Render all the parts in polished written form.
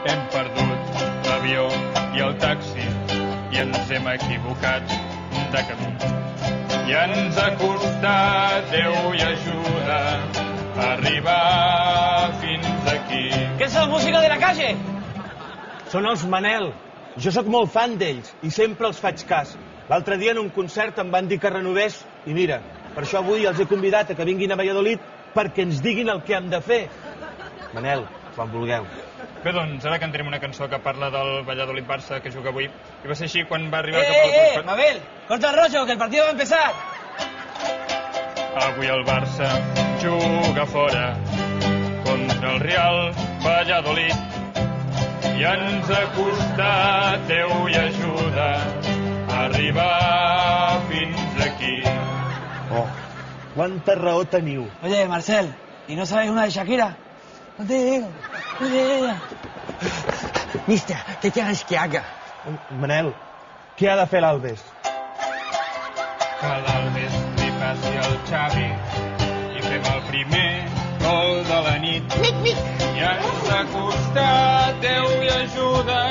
Hem perdut l'avió i el taxi i ens hem equivocat de camí. I ens ha costat, Déu i ajuda, arribar fins aquí. ¿Qué es la música de la calle? Són els Manel. Jo sóc molt fan d'ells i sempre els faig cas. L'altre dia en un concert em van dir que renovés i mira, per això avui els he convidat a que vinguin a Valladolid perquè ens diguin el que hem de fer. Manel, quan vulgueu. Bé, doncs, ara cantarem una cançó que parla del Valladolid-Barça que juga avui. I va ser així quan va arribar cap al costat. Mabel, corta el rollo, que el partido va a empezar. Avui el Barça juga fora contra el Real Valladolid. I ens ha costat, Déu i ajuda, arribar fins aquí. Oh, quanta raó teniu. Oye, Marcel, ¿y no sabes una de Shakira? No te digo, no te digo. Mister, ¿qué quieres que haga? Manel, què ha de fer l'Albes? Que l'Albes li passi al Xavi i fem el primer gol de la nit. I ens ha costat, Déu i ajuda,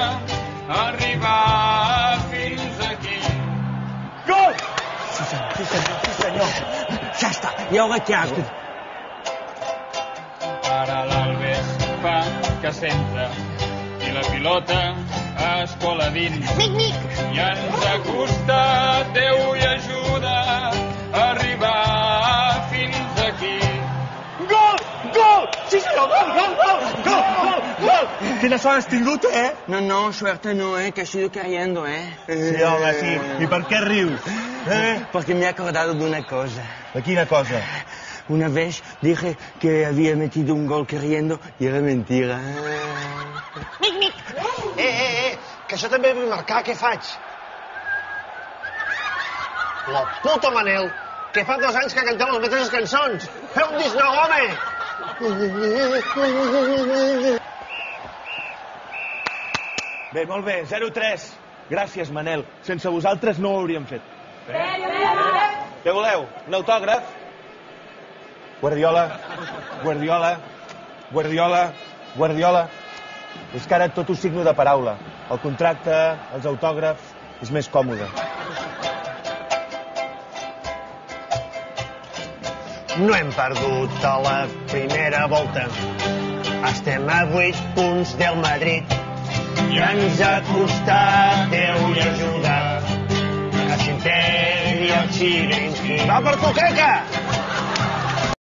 arribar fins aquí. Gol! Sí, senyor, sí, senyor, sí, senyor. Ya está, ¿y ahora qué hago? Ara l'Albes fa que centra i la pilota es cola dins. I ens ha costat, Déu i ajuda, arribar fins aquí. Gol! Gol! Sí, senyor, gol, gol, gol, gol, gol, gol! Quina sort has tingut, eh? No, suerte no, que estoy cayendo, Sí, home, sí. I per què rius? Porque me he acordado de una cosa. De quina cosa? Una vez dije que había metido un gol queriendo y era mentira. Que això també vull marcar, què faig? La puta Manel, que fa 2 anys que cantem les mateixes cançons. Feu un disc nou, home! Bé, molt bé, 0-3. Gràcies, Manel. Sense vosaltres no ho hauríem fet. Què voleu? Un autògraf? Guardiola, Guardiola, Guardiola, Guardiola. És que ara tot ho signo de paraula. El contracte, els autògrafs, és més còmode. No hem perdut a la primera volta. Estem a 8 punts del Madrid. I ens ha costat, Déu i ajuda, a Xinter i el Xirinski. Va per tu, Queca!